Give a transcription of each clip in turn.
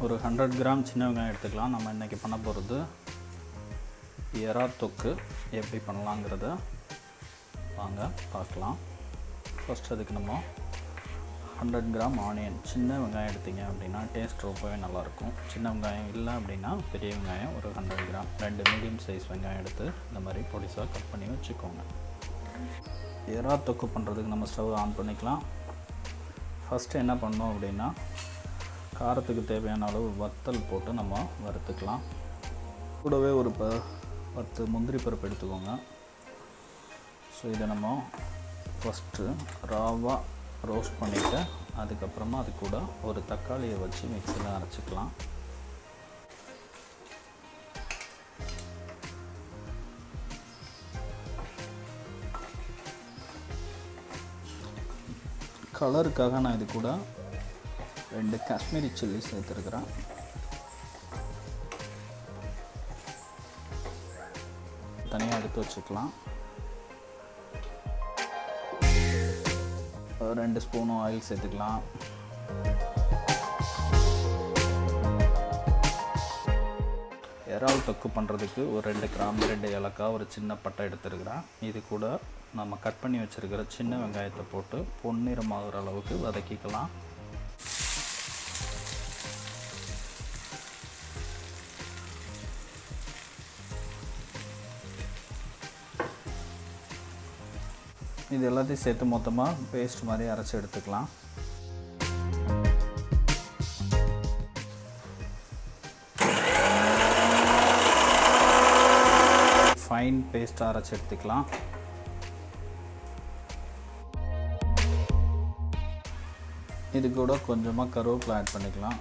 ஒரு 100 கிராம் சின்ன வெங்காயம் எடுத்துக்கலாம். நம்ம இன்றைக்கி பண்ண போகிறது எறா தொக்கு எப்படி பண்ணலாங்கிறத வாங்க பார்க்கலாம். ஃபஸ்ட் அதுக்கு நம்ம 100 கிராம் ஆனியன், சின்ன வெங்காயம் எடுத்திங்க அப்படின்னா டேஸ்ட் ரொம்பவே நல்லாயிருக்கும். சின்ன வெங்காயம் இல்லை அப்படின்னா பெரிய வெங்காயம் ஒரு 100 கிராம், 2 மீடியம் சைஸ் வெங்காயம் எடுத்து இந்த மாதிரி பொடிசாக கட் பண்ணி வச்சுக்கோங்க. எறா தொக்கு பண்ணுறதுக்கு நம்ம ஸ்டவ் ஆன் பண்ணிக்கலாம். ஃபஸ்ட்டு என்ன பண்ணோம் அப்படின்னா காரத்துக்கு தேவையான அளவு வத்தல் போட்டு நம்ம வறுத்துக்கலாம். கூடவே ஒரு 10 முந்திரி பருப்பு எடுத்துக்கோங்க. ஸோ இதை நம்ம ஃபஸ்ட்டு ராவாக ரோஸ்ட் பண்ணிவிட்டு அதுக்கப்புறமா அது கூட ஒரு தக்காளியை வச்சு மிக்ஸியில் அரைச்சிக்கலாம். கலருக்காக நான் இது கூட 2 காஷ்மீரி சில்லி சேர்த்துருக்குறேன். தனியாக எடுத்து வச்சுக்கலாம். 2 ஸ்பூன் ஆயில் சேர்த்துக்கலாம். இறால் தொக்கு பண்ணுறதுக்கு ஒரு 2 கிராம்பு, 2 ஏலக்காய், ஒரு சின்ன பட்டை எடுத்துருக்கிறேன். இது கூட நம்ம கட் பண்ணி வச்சுருக்கிற சின்ன வெங்காயத்தை போட்டு பொன்னிறமாகிற அளவுக்கு வதக்கிக்கலாம். இது எல்லாத்தையும் சேர்த்து மொத்தமாக பேஸ்ட் மாதிரி அரைச்சி எடுத்துக்கலாம். ஃபைன் பேஸ்ட்டாக அரைச்சி எடுத்துக்கலாம். இது கூட கொஞ்சமாக கருவேப்பிலை ஆட் பண்ணிக்கலாம்.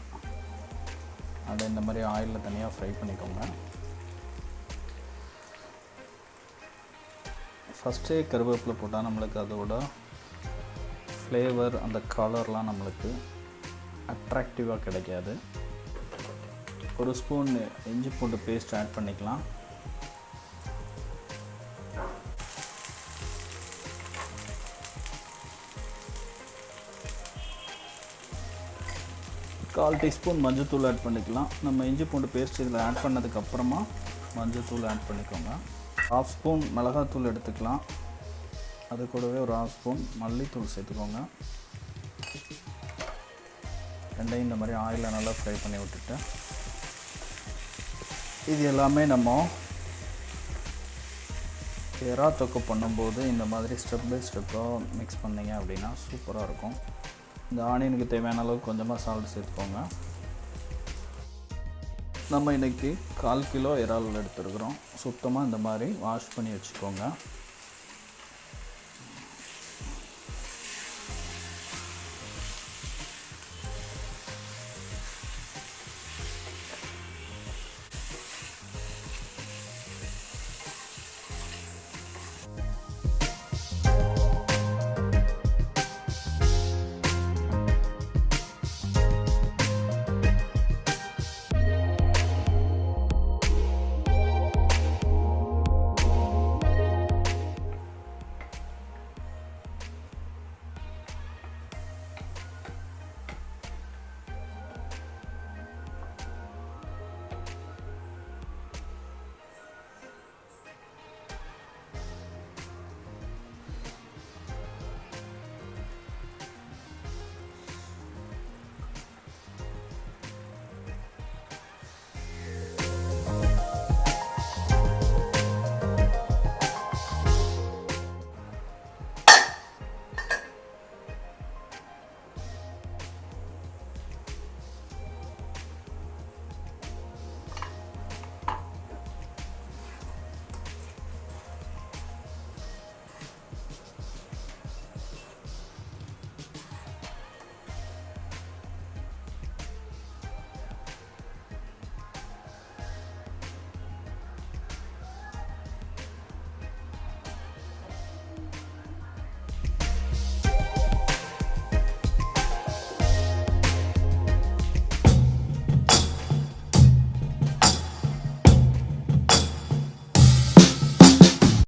அதை இந்த மாதிரி ஆயிலில் தனியாக ஃப்ரை பண்ணிக்கோங்க. ஃபஸ்ட்டே கருவேப்பிலை போட்டால் நம்மளுக்கு அதோட ஃப்ளேவர், அந்த கலர்லாம் நம்மளுக்கு அட்ராக்டிவாக கிடைக்காது. ஒரு ஸ்பூன் இஞ்சி பூண்டு பேஸ்ட் ஆட் பண்ணிக்கலாம். கால் டீஸ்பூன் மஞ்சள்தூள் ஆட் பண்ணிக்கலாம். நம்ம இஞ்சி பூண்டு பேஸ்ட் இதில் ஆட் பண்ணதுக்கப்புறமா மஞ்சள்தூள் ஆட் பண்ணிக்கோங்க. 1/2 ஸ்பூன் மிளகாத்தூள் எடுத்துக்கலாம். அது கூடவே ஒரு 1/2 ஸ்பூன் மல்லித்தூள் சேர்த்துக்கோங்க. ரெண்டையும் இந்த மாதிரி ஆயிலில் நல்லா ஃப்ரை பண்ணி விட்டுட்டு இது எல்லாமே நம்ம எறா தொக்கு பண்ணும்போது இந்த மாதிரி ஸ்டெப் பை ஸ்டெப்பாக மிக்ஸ் பண்ணிங்க அப்படின்னா சூப்பராக இருக்கும். இந்த ஆனியனுக்கு தேவையான அளவுக்கு கொஞ்சமாக சால்ட் சேர்த்துக்கோங்க. நம்ம இன்றைக்கி 1/4 கிலோ இறால் எடுத்துருக்குறோம். சுத்தமாக இந்த மாதிரி வாஷ் பண்ணி வச்சுக்கோங்க.